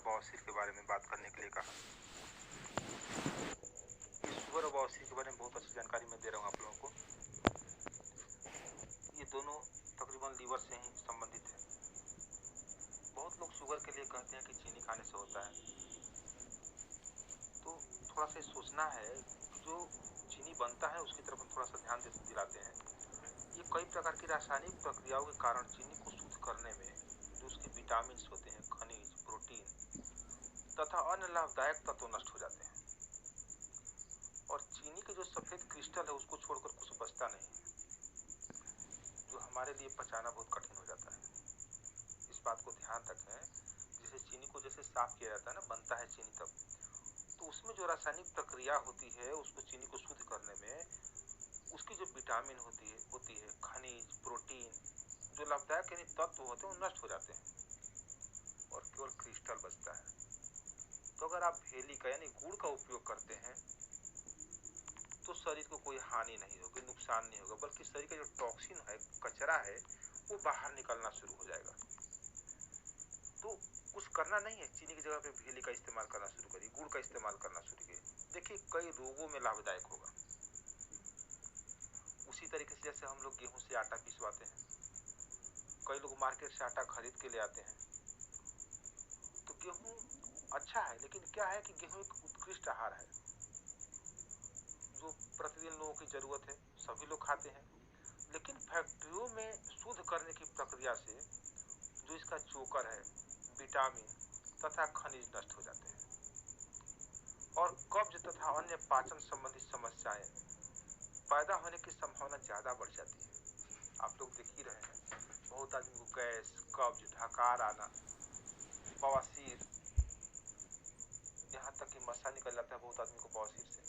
बवासीर के बारे में बात करने के लिए कहा। शुगर और बवासीर के बारे में बहुत अच्छी जानकारी मैं दे रहा हूँ आप लोगों को। ये दोनों तकरीबन लीवर से ही संबंधित है। बहुत लोग शुगर के लिए कहते हैं कि चीनी खाने से होता है, तो थोड़ा सा सोचना है कि जो चीनी बनता है उसकी तरफ हम थोड़ा सा ध्यान दिलाते हैं। ये कई प्रकार की रासायनिक प्रक्रियाओं के कारण चीनी को शुद्ध करने में जो उसके विटामिन होते हैं, खनिज, प्रोटीन तथा अन्य लाभदायक तत्व नष्ट हो जाते हैं और चीनी के जो सफेद क्रिस्टल है उसको छोड़कर कुछ बचता नहीं है, जो हमारे लिए पचाना बहुत कठिन हो जाता है। इस बात को ध्यान रखें। जैसे चीनी को जैसे साफ किया जाता है ना, बनता है चीनी तब, तो उसमें जो रासायनिक प्रक्रिया होती है उसको चीनी को शुद्ध करने में, उसकी जो विटामिन होती है खनिज, प्रोटीन, जो लाभदायक यानी तत्व होते हैं वो नष्ट हो जाते हैं और केवल क्रिस्टल बचता है। तो अगर आप भेली का यानी गुड़ का उपयोग करते हैं तो शरीर को कोई हानि नहीं होगी, नुकसान नहीं होगा, बल्कि शरीर का जो टॉक्सिन है, कचरा है, वो बाहर निकलना शुरू हो जाएगा। तो कुछ करना नहीं है, चीनी की जगह पे भेली का इस्तेमाल करना शुरू करिए, गुड़ का इस्तेमाल करना शुरू करिए। देखिए कई रोगों में लाभदायक होगा। उसी तरीके से जैसे हम लोग गेहूं से आटा पिसवाते हैं, कई लोग मार्केट से आटा खरीद के ले आते हैं, तो गेहूं अच्छा है, लेकिन क्या है कि गेहूं एक उत्कृष्ट आहार है जो प्रतिदिन लोगों की जरूरत है, सभी लोग खाते हैं, लेकिन फैक्ट्रियों में शुद्ध करने की प्रक्रिया से जो इसका चोकर है, विटामिन तथा खनिज नष्ट हो जाते हैं और कब्ज तथा अन्य पाचन संबंधी समस्याएं पैदा होने की संभावना ज्यादा बढ़ जाती है। आप लोग देख ही रहे हैं, बहुत आदमी को गैस, कब्ज, ढकार आना, बवासीर, यहाँ तक कि मस्सा निकल जाता है बहुत आदमी को बवासीर से,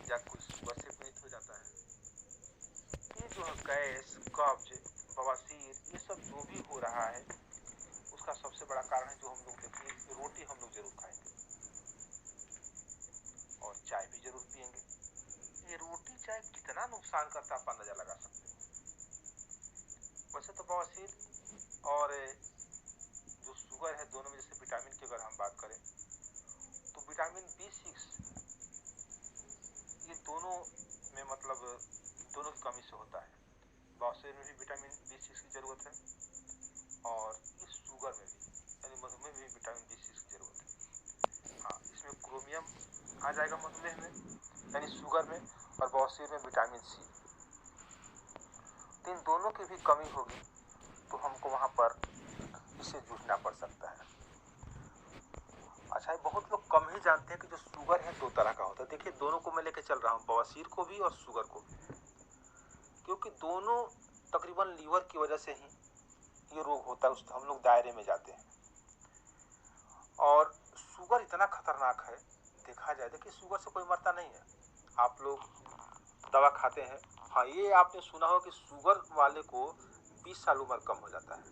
या कोई शुगर से पीड़ित हो जाता है। ये जो है गैस, कब्ज, बवासीर, ये सब जो भी हो रहा है उसका सबसे बड़ा कारण है जो हम लोग देखिए, रोटी हम लोग जरूर खाएंगे और चाय भी जरूर पिएंगे। ये रोटी चाय कितना नुकसान करता है आप अंदाजा लगा सकते हैं। वैसे तो बवासीर और जो शुगर है दोनों में जैसे विटामिन की अगर हम बात करें तो विटामिन B6 ये दोनों में मतलब दोनों की कमी से होता है। बवासीर में भी विटामिन B6 की जरूरत है और ये शुगर में भी यानी मधुमेह में भी विटामिन B6 की जरूरत है। हाँ, इसमें क्रोमियम आ जाएगा मधुमेह में यानी शुगर में, और बवासीर में विटामिन C। तो इन दोनों की भी कमी होगी तो हमको वहां पर इससे जूझना पड़ सकता है। अच्छा, बहुत लोग कम ही जानते हैं कि जो शुगर है दो तरह का होता है। देखिए दोनों को मैं लेके चल रहा हूँ, बवासीर को भी और शुगर को भी, क्योंकि दोनों तकरीबन लीवर की वजह से ही ये रोग होता है, उस हम लोग दायरे में जाते हैं। और शुगर इतना खतरनाक है, देखा जाए, देखिए शुगर से कोई मरता नहीं है, आप लोग दवा खाते हैं। हाँ, ये आपने सुना हो कि शुगर वाले को 20 साल उम्र कम हो जाता है।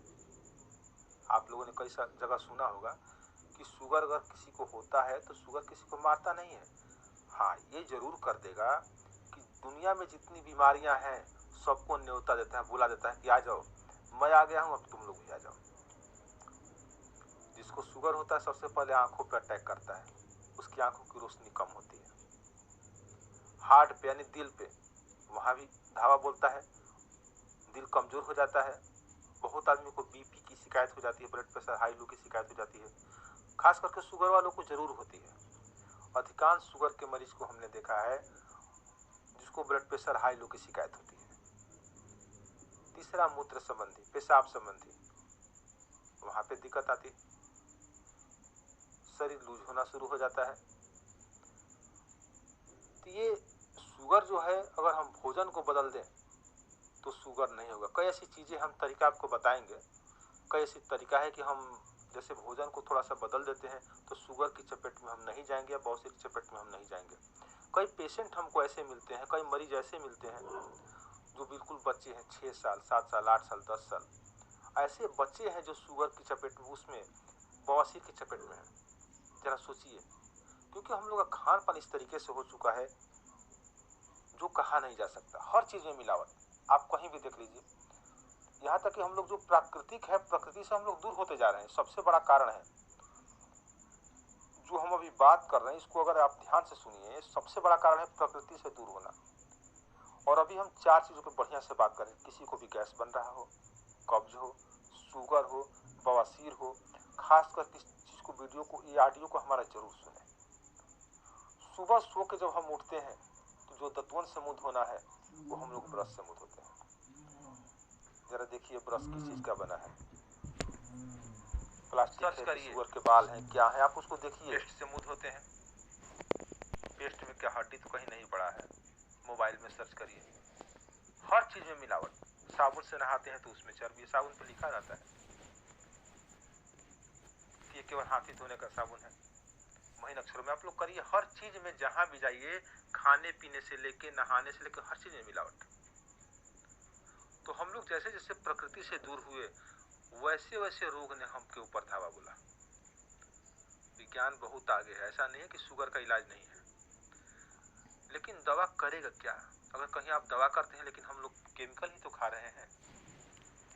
आप लोगों ने कई जगह सुना होगा कि शुगर अगर किसी को होता है तो शुगर किसी को मारता नहीं है। हाँ, ये जरूर कर देगा कि दुनिया में जितनी बीमारियां हैं सबको न्योता देता है, बुला देता है कि आ जाओ, मैं आ गया हूं, अब तुम लोग भी आ जाओ। जिसको शुगर होता है सबसे पहले आंखों पर अटैक करता है, उसकी आंखों की रोशनी कम होती है। हार्ट पे यानी दिल पे, वहां भी धावा बोलता है, दिल कमजोर हो जाता है। बहुत आदमी को बीपी की शिकायत हो जाती है, ब्लड प्रेशर हाई लो की शिकायत हो जाती है, खास करके शुगर वालों को जरूर होती है। अधिकांश शुगर के मरीज को हमने देखा है जिसको ब्लड प्रेशर हाई लो की शिकायत होती है। तीसरा, मूत्र संबंधी, पेशाब संबंधी, वहां पे दिक्कत आती है, शरीर लूज होना शुरू हो जाता है। तो ये शुगर जो है, अगर हम भोजन को बदल दें तो शुगर नहीं होगा। कई ऐसी चीजें हम तरीका आपको बताएंगे, कई ऐसी तरीका है कि हम जैसे भोजन को थोड़ा सा बदल देते हैं तो शुगर की चपेट में हम नहीं जाएंगे या बवासीर की चपेट में हम नहीं जाएंगे। कई पेशेंट हमको ऐसे मिलते हैं, कई मरीज ऐसे मिलते हैं जो बिल्कुल बच्चे हैं, 6 साल, 7 साल, 8 साल, 10 साल, ऐसे बच्चे हैं जो शुगर की चपेट में, उसमें बवासीर की चपेट में है। जरा सोचिए, क्योंकि हम लोग का खान पान इस तरीके से हो चुका है जो कहा नहीं जा सकता। हर चीज में मिलावट, आप कहीं भी देख लीजिए, यहाँ तक कि हम लोग जो प्राकृतिक है, प्रकृति से हम लोग दूर होते जा रहे हैं। सबसे बड़ा कारण है जो हम अभी बात कर रहे हैं, इसको अगर आप ध्यान से सुनिए, सबसे बड़ा कारण है प्रकृति से दूर होना। और अभी हम 4 चीजों पे बढ़िया से बात करें। किसी को भी गैस बन रहा हो, कब्ज हो, शुगर हो, बवासीर हो, खासकर किस चीज को, वीडियो को, ये ऑडियो को हमारा जरूर सुने। सुबह सो के जब हम उठते हैं तो जो दतवन से मुंह धोना है वो हम लोग ब्रश से मुंह धोते हैं। जरा देखिए ब्रश किस चीज का बना है, प्लास्टिक है, शुगर के बाल हैं, क्या है, आप उसको देखिए। पेस्ट से मुंह धोते हैं, पेस्ट में क्या हड्डी तो कहीं नहीं पड़ा है। मोबाइल में सर्च करिए, हर चीज में मिलावट। साबुन से नहाते हैं तो उसमें चर्बी, साबुन पे लिखा रहता है कि ये केवल हाथ ही धोने का साबुन है। महीन अक्षरों में आप लोग करिए, हर चीज में जहां भी जाइए, खाने पीने से लेके नहाने से लेकर हर चीज में मिलावट। तो हम लोग जैसे जैसे प्रकृति से दूर हुए वैसे वैसे रोग ने हमके ऊपर धावा बोला। विज्ञान बहुत आगे है, ऐसा नहीं है कि शुगर का इलाज नहीं है, लेकिन दवा करेगा क्या? अगर कहीं आप दवा करते हैं लेकिन हम लोग केमिकल ही तो खा रहे हैं।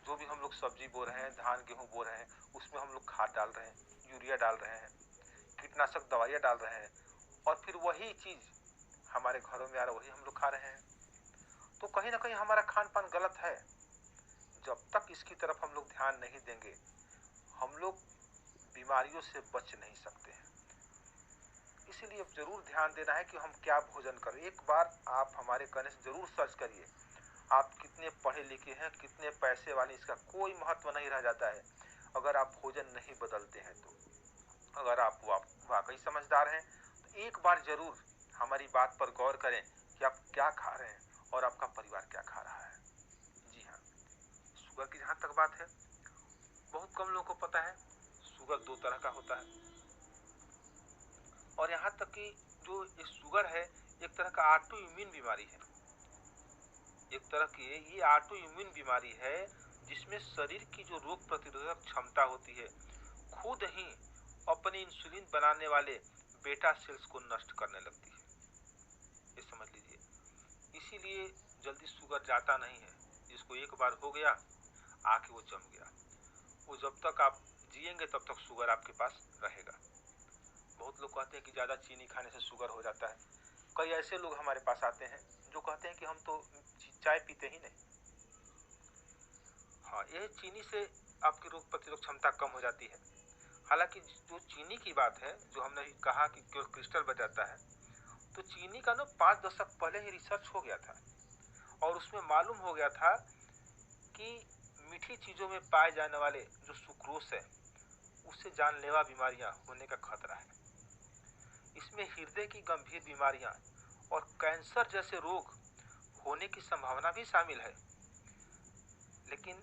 जो भी हम लोग सब्जी बो रहे हैं, धान गेहूं बो रहे हैं, उसमें हम लोग खाद डाल रहे हैं, यूरिया डाल रहे हैं, कीटनाशक दवाइयां डाल रहे हैं, और फिर वही चीज हमारे घरों में आ रहा है, वही हम लोग खा रहे हैं। तो कहीं ना कहीं हमारा खान पान गलत है। जब तक इसकी तरफ हम लोग ध्यान नहीं देंगे, हम लोग बीमारियों से बच नहीं सकते हैं। इसीलिए जरूर ध्यान देना है कि हम क्या भोजन करें। एक बार आप हमारे कहने से जरूर सर्च करिए, आप कितने पढ़े लिखे हैं, कितने पैसे वाले, इसका कोई महत्व नहीं रह जाता है अगर आप भोजन नहीं बदलते हैं तो। अगर आप वाकई समझदार हैं तो एक बार जरूर हमारी बात पर गौर करें कि आप क्या खा रहे हैं और आपका परिवार क्या खा रहा है। जी हाँ, शुगर की जहां तक बात है, बहुत कम लोगों को पता है शुगर 2 तरह का होता है। और यहाँ तक कि जो ये शुगर है, एक तरह का ऑटो इम्यून बीमारी है। एक तरह की ये ऑटो इम्यून बीमारी है जिसमें शरीर की जो रोग प्रतिरोधक क्षमता होती है खुद ही अपने इंसुलिन बनाने वाले बेटा सेल्स को नष्ट करने लगती है। ये समझ लीजिए, इसीलिए जल्दी शुगर जाता नहीं है। जिसको एक बार हो गया, आके वो जम गया, वो जब तक आप जिएंगे तब तक शुगर आपके पास रहेगा। बहुत लोग कहते हैं कि ज्यादा चीनी खाने से शुगर हो जाता है। कई ऐसे लोग हमारे पास आते हैं जो कहते हैं कि हम तो चाय पीते ही नहीं। हाँ, यह चीनी से आपकी रोग प्रतिरोधक क्षमता कम हो जाती है। हालांकि जो चीनी की बात है, जो हमने कहा कि केवल क्रिस्टल बचाता है, तो चीनी का ना 5 दशक पहले ही रिसर्च हो गया था और उसमें मालूम हो गया था कि मीठी चीजों में पाए जाने वाले जो सुक्रोज है, उससे जानलेवा बीमारियां होने का खतरा है। इसमें हृदय की गंभीर बीमारियां और कैंसर जैसे रोग होने की संभावना भी शामिल है। लेकिन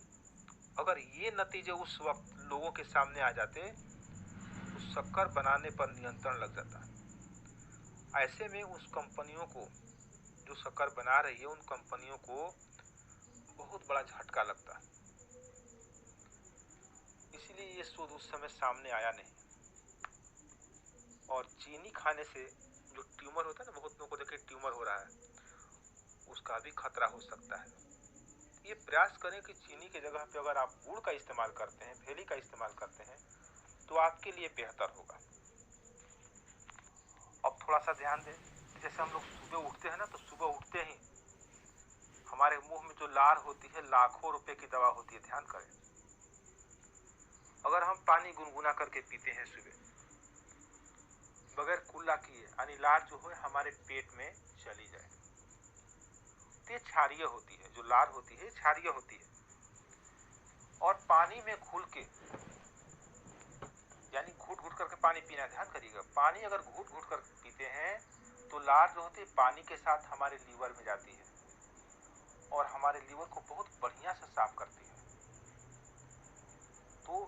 अगर ये नतीजे उस वक्त लोगों के सामने आ जाते तो शक्कर बनाने पर नियंत्रण लग जाता। ऐसे में उस कंपनियों को, जो शक्कर बना रही है, उन कंपनियों को बहुत बड़ा झटका लगता। इसलिए ये शोध उस समय सामने आया नहीं। और चीनी खाने से जो ट्यूमर होता है ना, बहुत लोगों को देखे ट्यूमर हो रहा है, उसका भी खतरा हो सकता है। ये प्रयास करें कि चीनी की जगह पे अगर आप गुड़ का इस्तेमाल करते हैं, भेली का इस्तेमाल करते हैं, तो आपके लिए बेहतर होगा। अब थोड़ा सा ध्यान दें, जैसे हम लोग सुबह उठते हैं ना, तो सुबह उठते ही हमारे मुंह में जो लार होती है, लाखों रुपए की दवा होती है। ध्यान करें, अगर हम पानी गुनगुना करके पीते हैं सुबह बगैर कुल्ला किए, यानी लार जो है हमारे पेट में चली जाए, तो ये क्षारीय होती है। जो लार होती है क्षारीय होती है। और पानी में घुल के, यानी घूट घूट करके पानी पीना। ध्यान करिएगा, पानी अगर घूट घूट कर पीते हैं तो लार जो होती है पानी के साथ हमारे लीवर में जाती है और हमारे लीवर को बहुत बढ़िया से साफ करती है। तो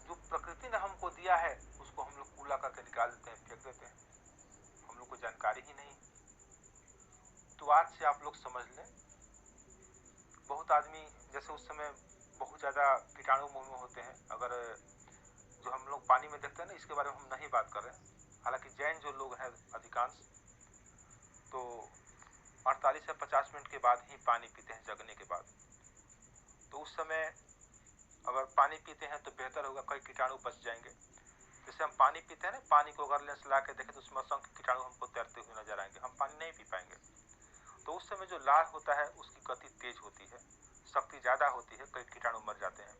जो प्रकृति ने हमको दिया है उसको हम लोग कूला करके निकाल देते हैं, फेंक देते हैं, हम लोग को जानकारी ही नहीं। तो आज से आप लोग समझ लें, बहुत आदमी जैसे उस समय बहुत ज्यादा कीटाणु मुंह में होते हैं, अगर जो हम लोग पानी में देखते हैं ना, इसके बारे में हम नहीं बात कर रहे हैं। हालांकि जैन जो लोग हैं अधिकांश, तो 48 से 50 मिनट के बाद ही पानी पीते हैं जगने के बाद। तो उस समय अगर पानी पीते हैं तो बेहतर होगा, कई कीटाणु बच जाएंगे। जैसे हम पानी पीते हैं ना, पानी को अगर लेंस ला के देखें तो उसमें असंख्य कीटाणु हमको तैरते हुए नजर आएंगे, हम पानी नहीं पी पाएंगे। तो उस समय जो लार होता है उसकी गति तेज होती है, शक्ति ज्यादा होती है, कई कीटाणु मर जाते हैं।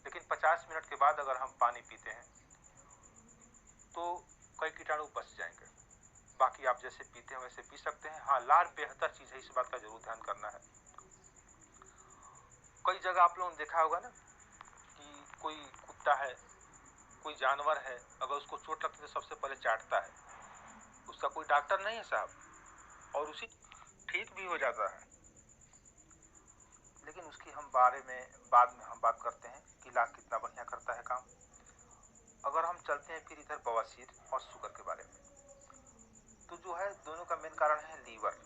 लेकिन 50 मिनट के बाद अगर हम पानी पीते हैं तो कई कीटाणु बच जाएंगे। बाकी आप जैसे पीते हैं वैसे पी सकते हैं। हाँ, लार बेहतर चीज है, इस बात का जरूर ध्यान करना है। कई जगह आप लोगों ने देखा होगा ना कि कोई कुत्ता है, कोई जानवर है, अगर उसको चोट लगती है तो सबसे पहले चाटता है। उसका कोई डॉक्टर नहीं है साहब, और उसी ठीक भी हो जाता है। लेकिन उसकी हम बारे में बाद में हम बात करते हैं कि लार कितना बढ़िया करता है काम। अगर हम चलते हैं फिर इधर बवासीर और शुगर के बारे में, तो जो है दोनों का मेन कारण है लीवर।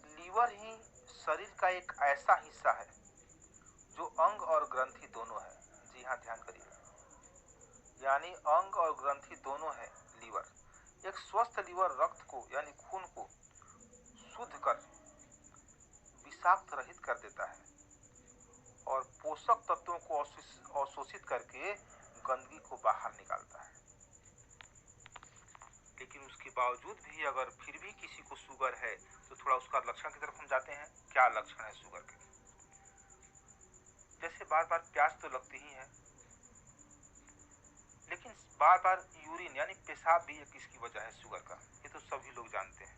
लीवर ही शरीर का एक ऐसा हिस्सा है जो अंग और ग्रंथि दोनों है। जी हाँ, ध्यान करिए, यानी अंग और ग्रंथि दोनों है लीवर। एक स्वस्थ लीवर रक्त को यानी खून को शुद्ध कर विषाक्त रहित कर देता है और पोषक तत्वों को अवशोषित करके गंदगी को बाहर निकालता है। लेकिन उसके बावजूद भी अगर फिर भी किसी को शुगर है तो थोड़ा उसका लक्षण की तरफ हम जाते हैं। क्या लक्षण है शुगर के? जैसे बार बार प्यास तो लगती ही है, लेकिन बार बार यूरिन यानी पेशाब भी एक इसकी वजह है शुगर का। ये तो सभी लोग जानते हैं,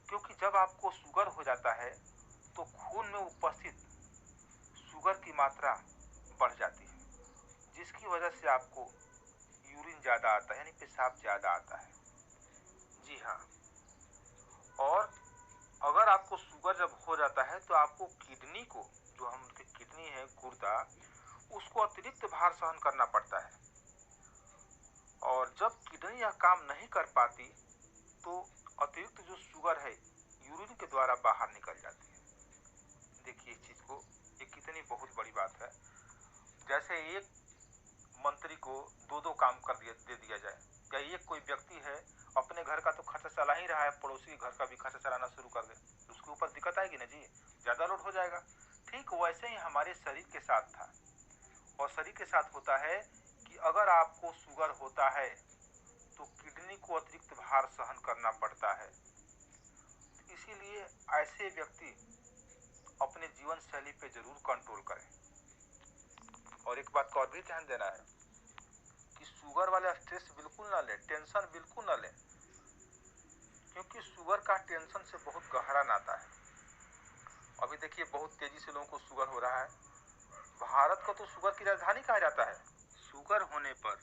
क्योंकि जब आपको शुगर हो जाता है तो खून में उपस्थित शुगर की मात्रा बढ़ जाती है, जिसकी वजह से आपको यूरिन ज्यादा आता है, यानी पेशाब ज्यादा आता है। जी हाँ, और अगर आपको शुगर जब हो जाता है तो आपको किडनी को, जो हम किडनी है गुर्दा, उसको अतिरिक्त भार सहन करना पड़ता है। और जब किडनी यह काम नहीं कर पाती तो अतिरिक्त जो शुगर है यूरिन के द्वारा बाहर निकल जाती है। देखिए इस चीज को, ये कितनी बहुत बड़ी बात है। जैसे एक मंत्री को दो दो काम दे दिया जाए, या एक कोई व्यक्ति है अपने घर का तो खर्चा चला ही रहा है, पड़ोसी के घर का भी खर्चा चलाना शुरू कर दे, उसके ऊपर दिक्कत आएगी ना जी, ज्यादा लोड हो जाएगा। ठीक वैसे ही हमारे शरीर के साथ था, और शरीर के साथ होता है कि अगर आपको शुगर होता है तो किडनी को अतिरिक्त भार सहन करना पड़ता है। इसीलिए ऐसे व्यक्ति अपने जीवन शैली पे जरूर कंट्रोल करें। और एक बात का और भी ध्यान देना है कि शुगर वाले स्ट्रेस बिल्कुल ना लें, टेंशन बिल्कुल ना लें, क्योंकि शुगर का टेंशन से बहुत गहरा नाता है। अभी देखिए बहुत तेजी से लोगों को शुगर हो रहा है। भारत को तो शुगर की राजधानी कहा जाता है। शुगर होने पर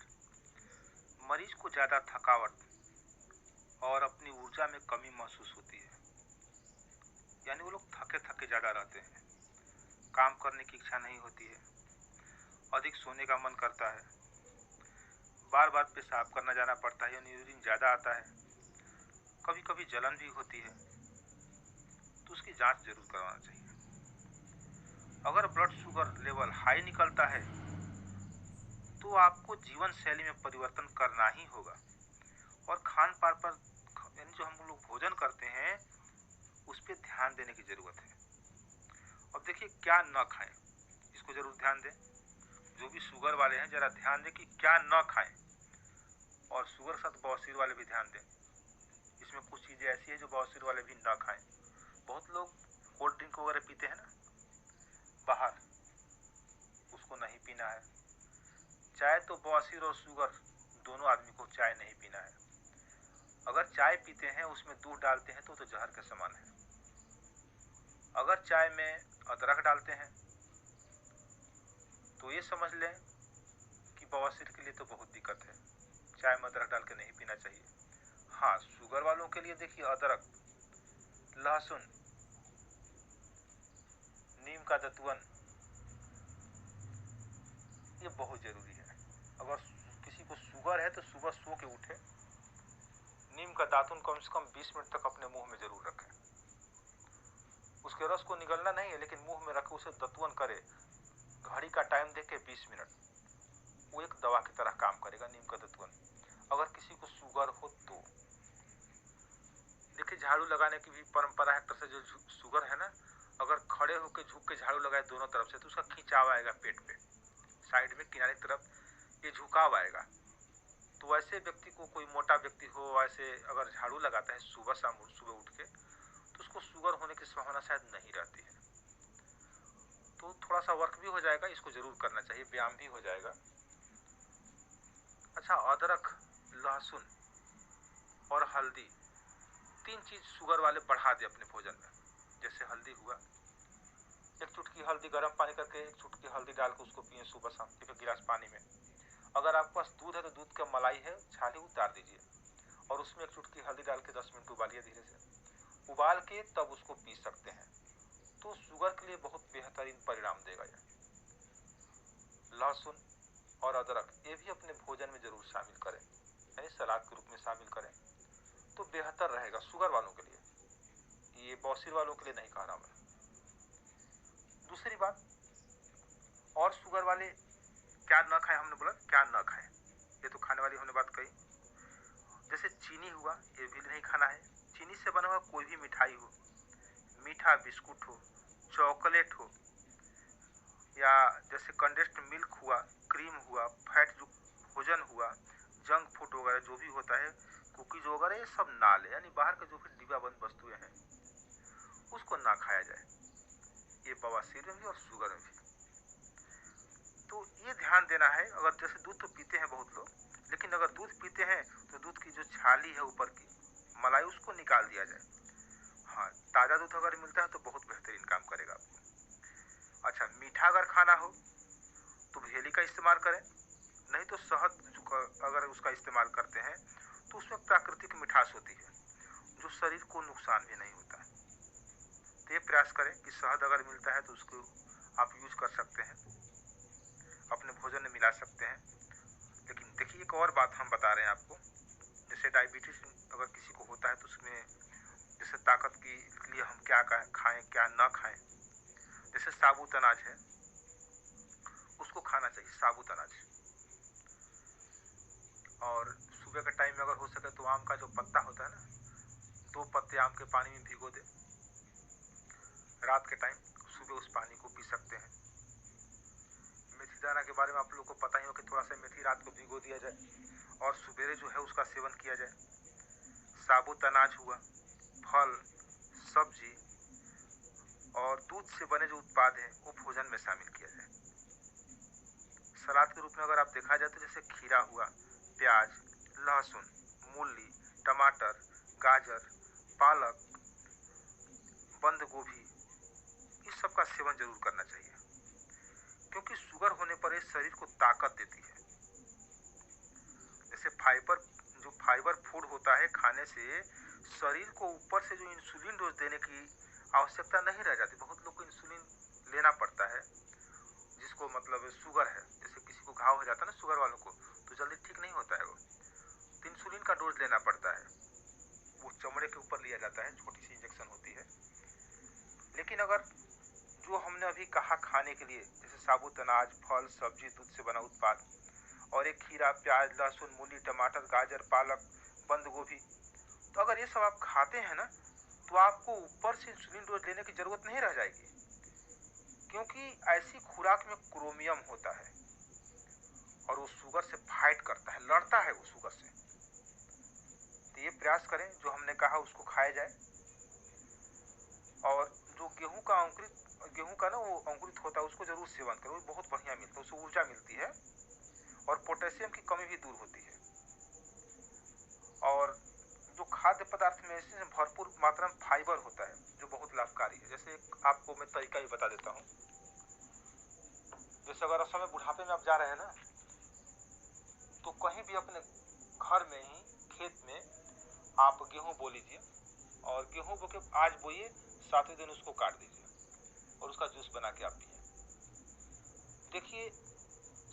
मरीज को ज्यादा थकावट और अपनी ऊर्जा में कमी महसूस होती है, यानी वो लोग थके थके ज्यादा रहते हैं, काम करने की इच्छा नहीं होती है, अधिक सोने का मन करता है, बार बार पेशाब करना जाना पड़ता है, यानी यूरिन ज्यादा आता है, कभी कभी जलन भी होती है। तो उसकी जांच जरूर करवाना चाहिए। अगर ब्लड शुगर लेवल हाई निकलता है तो आपको जीवन शैली में परिवर्तन करना ही होगा, और खान पान पर यानी जो हम लोग भोजन करते हैं उस पर ध्यान देने की जरूरत है। अब देखिए क्या न खाएं, इसको जरूर ध्यान दें। जो भी शुगर वाले हैं जरा ध्यान दें कि क्या न खाएं, और शुगर के साथ बवासीर वाले भी ध्यान दें। इसमें कुछ चीजें ऐसी है जो बवासीर वाले भी न खाएं। बहुत लोग कोल्ड ड्रिंक वगैरह पीते हैं ना बाहर, उसको नहीं पीना है। चाय तो बवासीर और शुगर दोनों आदमी को चाय नहीं पीना है। अगर चाय पीते हैं उसमें दूध डालते हैं तो जहर के समान है। अगर चाय में अदरक डालते हैं तो ये समझ लें कि बवासीर के लिए तो बहुत दिक्कत है, चाय में अदरक डाल के नहीं पीना चाहिए। हाँ, शुगर वालों के लिए देखिए अदरक, लहसुन, नीम का दतवन ये बहुत जरूरी है। अगर किसी को शुगर है तो सुबह सो के उठे, नीम का दातुन कम से कम 20 मिनट तक अपने मुंह में जरूर रखें। उसके रस को निगलना नहीं है, लेकिन मुंह में रखे उसे दतवन करे, घड़ी का टाइम देके 20 मिनट, वो एक दवा की तरह काम करेगा नीम का दतवन। अगर किसी को शुगर हो तो देखिए झाड़ू लगाने की भी परंपरा है, एक तरह से जो शुगर है ना अगर खड़े होकर झुक के झाड़ू लगाए दोनों तरफ से तो उसका खिंचाव आएगा पेट पे, साइड में किनारे तरफ ये झुकाव आएगा। तो वैसे व्यक्ति को, कोई मोटा व्यक्ति हो, वैसे अगर झाड़ू लगाता है सुबह शाम, सुबह उठ के, तो उसको शुगर होने की संभावना शायद नहीं रहती है। तो थोड़ा सा वर्क भी हो जाएगा, इसको जरूर करना चाहिए, व्यायाम भी हो जाएगा। अच्छा, अदरक, लहसुन और हल्दी, 3 चीज शुगर वाले बढ़ा दे अपने भोजन में। जैसे हल्दी हुआ, 1 चुटकी हल्दी गर्म पानी करके 1 चुटकी हल्दी डाल के उसको पिए सुबह शाम 1 गिलास पानी में। अगर आपके पास दूध है तो दूध का मलाई है, छाली उतार दीजिए और उसमें 1 चुटकी हल्दी डाल के 10 मिनट उबालिए, धीरे से उबाल के तब उसको पी सकते हैं। तो शुगर के लिए बहुत बेहतरीन परिणाम देगा यह। लहसुन और अदरक ये भी अपने भोजन में जरूर शामिल करें, यानी सलाद के रूप में शामिल करें तो बेहतर रहेगा शुगर वालों के लिए। ये बौसीर वालों के लिए नहीं कह रहा मैं। दूसरी बात, और शुगर वाले क्या न खाएं, हमने बोला क्या न खाएं, ये तो खाने वाली हमने बात कही। जैसे चीनी हुआ, ये भी नहीं खाना है। चीनी से बना हुआ कोई भी मिठाई हो, मीठा बिस्कुट हो, चॉकलेट हो, या जैसे कंडेंस्ड मिल्क हुआ, क्रीम हुआ, फैट जो भोजन हुआ, जंक फूड वगैरह जो भी होता है, कुकीज वगैरह, ये सब ना ले, यानी बाहर के जो भी डिब्बाबंद वस्तुएं हैं उसको ना खाया जाए। ये बवासीर में भी और शुगर में भी। तो ये ध्यान देना है। अगर जैसे दूध तो पीते हैं बहुत लोग, लेकिन अगर दूध पीते हैं तो दूध की जो छाली है ऊपर की मलाई, उसको निकाल दिया जाए। हाँ, ताजा दूध अगर मिलता है तो बहुत बेहतरीन काम करेगा आपको। अच्छा, मीठा अगर खाना हो तो भेली का इस्तेमाल करें, नहीं तो शहद अगर उसका इस्तेमाल करते हैं तो उसमें प्राकृतिक मिठास होती है जो शरीर को नुकसान भी नहीं होता है। तो ये प्रयास करें कि शहद अगर मिलता है तो उसको आप यूज कर सकते हैं, अपने भोजन में मिला सकते हैं। लेकिन देखिए, एक और बात हम बता रहे हैं आपको, जैसे डायबिटीज अगर किसी को होता है तो उसमें जैसे ताकत के लिए हम क्या खाएं क्या ना खाएं। जैसे साबुत अनाज है, उसको खाना चाहिए, साबुत अनाज। और सुबह के टाइम में अगर हो सके तो आम का जो पत्ता होता है ना, 2 पत्ते आम के पानी में भिगो दे, रात के टाइम सुबह उस पानी को पी सकते हैं। मेथी दाना के बारे में आप लोग को पता ही हो कि थोड़ा सा मेथी रात को भिगो दिया जाए और सुबेरे जो है उसका सेवन किया जाए। साबुत अनाज हुआ, फल, सब्जी और दूध से बने जो उत्पाद हैं वो भोजन में शामिल किया जाए। सलाद के रूप में अगर आप देखा जाए तो जैसे खीरा हुआ, प्याज, लहसुन, मूली, टमाटर, गाजर, पालक, बंद गोभी, इस सब का सेवन जरूर करना चाहिए, क्योंकि शुगर होने पर ये शरीर को ताकत देती है। जैसे फाइबर फूड होता है, खाने से शरीर को ऊपर से जो इंसुलिन डोज देने की आवश्यकता नहीं रह जाती। बहुत लोग को इंसुलिन लेना पड़ता है, जिसको मतलब शुगर है। जैसे किसी को घाव हो जाता है ना शुगर वालों को, तो जल्दी ठीक नहीं होता है वो, तो इंसुलिन का डोज लेना पड़ता है। वो चमड़े के ऊपर लिया जाता है, छोटी सी इंजेक्शन होती है। लेकिन अगर जो हमने अभी कहा खाने के लिए, जैसे साबुत अनाज, फल, सब्जी, दूध से बना उत्पाद, और एक खीरा, प्याज, लहसुन, मूली, टमाटर, गाजर, पालक, बंद गोभी, तो अगर ये सब आप खाते हैं ना तो आपको ऊपर से इंसुलिन डोज लेने की जरूरत नहीं रह जाएगी, क्योंकि ऐसी खुराक में क्रोमियम होता है और वो शुगर से फाइट करता है, लड़ता है वो शुगर से। तो ये प्रयास करें जो हमने कहा उसको खाया जाए। और जो गेहूं का ना वो अंकुरित होता है उसको जरूर सेवन करें, वो बहुत बढ़िया मिलता है, उससे ऊर्जा मिलती है और पोटेशियम की कमी भी दूर होती है। और जो खाद्य पदार्थ में इसमें भरपूर मात्रा में फाइबर होता है जो बहुत लाभकारी है। जैसे आपको मैं तरीका ही बता देता हूँ। जैसे अगर उस समय बुढ़ापे में आप जा रहे हैं ना, तो कहीं भी अपने घर में ही खेत में आप गेहूं बो लीजिए, और गेहूं बो के आज बोइए, 7वें दिन उसको काट दीजिए और उसका जूस बना के आप पिए। देखिए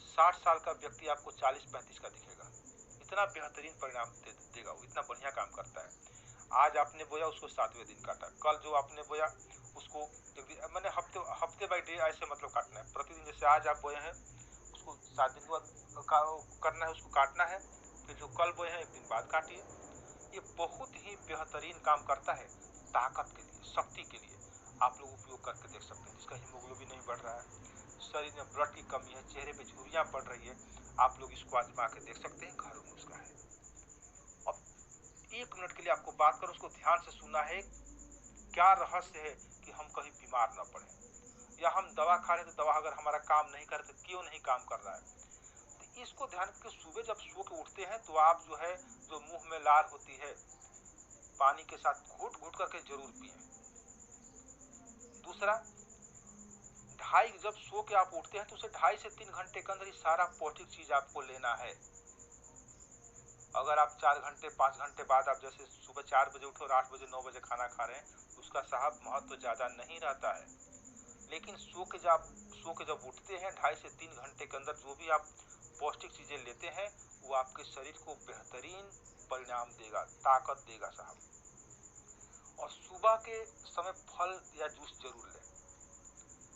60 साल का व्यक्ति आपको 40-35 का दिखेगा, इतना बेहतरीन परिणाम देगा वो, इतना बढ़िया काम करता है। आज आपने बोया, उसको 7वें दिन काटा, कल जो आपने बोया उसको मैंने हफ्ते बाय डे ऐसे मतलब काटना है प्रतिदिन। जैसे आज आप बोए हैं उसको 7 दिन के बाद करना है, उसको काटना है, फिर जो कल बोए हैं 1 दिन बाद काटिए। ये बहुत ही बेहतरीन काम करता है ताकत के लिए, शक्ति के लिए। आप लोग उपयोग करके देख सकते हैं। जिसका हीमोग्लोबिन नहीं बढ़ रहा है, शरीर में ब्लड की कमी है, चेहरे पे झुर्रियां पड़ रही है, आप लोग इसको आजमा के देख सकते हैं। घरेलू नुस्खा है। अब 1 मिनट के लिए आपको बात करो, उसको ध्यान से सुनना है। क्या रहस्य है कि हम कहीं बीमार न पड़े, या हम दवा खा रहे तो दवा अगर हमारा काम नहीं करे तो क्यों नहीं काम कर रहा है। तो इसको ध्यान करके सुबह जब सो के उठते हैं तो आप जो है, जो मुंह में लार होती है, पानी के साथ घूट घूट करके जरूर पिए। दूसरा, जब सो के आप उठते हैं तो उसे 2.5 से 3 घंटे के अंदर ही सारा पौष्टिक चीज आपको लेना है। अगर आप 4 घंटे 5 घंटे बाद आप जैसे सुबह 4 बजे उठे और 8 बजे 9 बजे खाना खा रहे हैं, उसका साहब महत्व ज्यादा नहीं रहता है। लेकिन सो के जब उठते हैं 2.5 से 3 घंटे के अंदर जो भी आप पौष्टिक चीजें लेते हैं, वो आपके शरीर को बेहतरीन परिणाम देगा, ताकत देगा साहब। और सुबह के समय फल या जूस जरूर लें।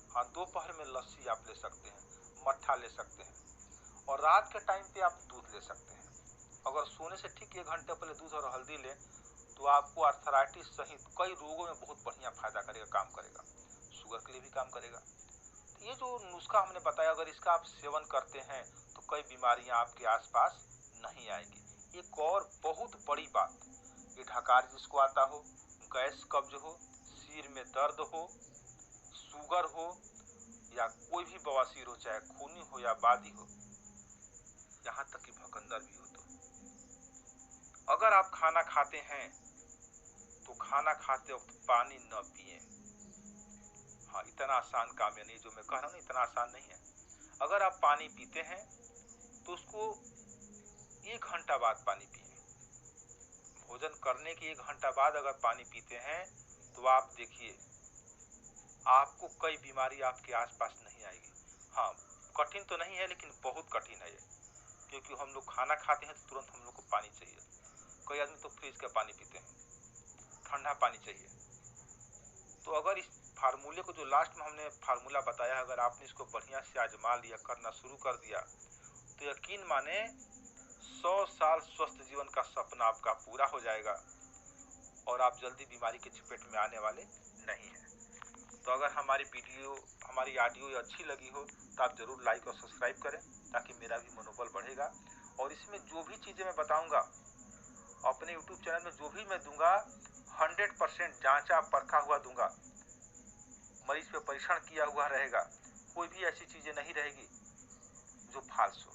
हाँ, दोपहर में लस्सी आप ले सकते हैं, मट्ठा ले सकते हैं, और रात के टाइम पे आप दूध ले सकते हैं। अगर सोने से ठीक 1 घंटे पहले दूध और हल्दी लें तो आपको आर्थराइटिस सहित कई रोगों में बहुत बढ़िया फायदा करेगा, काम करेगा। शुगर के लिए भी काम करेगा। तो ये जो नुस्खा हमने बताया, अगर इसका आप सेवन करते हैं तो कई बीमारियां आपके आसपास नहीं आएगी। एक और बहुत बड़ी बात, ये ढकार जिसको आता हो, गैस कब्ज हो, सिर में दर्द हो, शुगर हो, या कोई भी बवासीर हो, चाहे खूनी हो या बादी हो, यहाँ तक कि भकंदर भी हो, तो अगर आप खाना खाते हैं तो खाना खाते वक्त पानी न पिए। हाँ, इतना आसान काम है नहीं, जो मैं कह रहा हूँ इतना आसान नहीं है। अगर आप पानी पीते हैं तो उसको 1 घंटा बाद पानी पिए। भोजन करने के 1 घंटा बाद अगर पानी पीते हैं तो आप देखिए, आपको कई बीमारी आपके आसपास नहीं आएगी। हाँ, कठिन तो नहीं है, लेकिन बहुत कठिन है ये, क्योंकि हम लोग खाना खाते हैं तो तुरंत हम लोग को पानी चाहिए। कई आदमी तो फ्रिज का पानी पीते हैं, ठंडा पानी चाहिए। तो अगर इस फार्मूले को, जो लास्ट में हमने फार्मूला बताया, अगर आपने इसको बढ़िया से आजमा लिया, करना शुरू कर दिया, तो यकीन माने 100 साल स्वस्थ जीवन का सपना आपका पूरा हो जाएगा और आप जल्दी बीमारी के चपेट में आने वाले नहीं हैं। तो अगर हमारी ऑडियो अच्छी लगी हो तो आप जरूर लाइक और सब्सक्राइब करें, ताकि मेरा भी मनोबल बढ़ेगा। और इसमें जो भी चीजें मैं बताऊंगा, अपने यूट्यूब चैनल में जो भी मैं दूंगा, 100% जांचा परखा हुआ दूंगा, मरीज पे परीक्षण किया हुआ रहेगा। कोई भी ऐसी चीजें नहीं रहेगी जो फाल्स हो।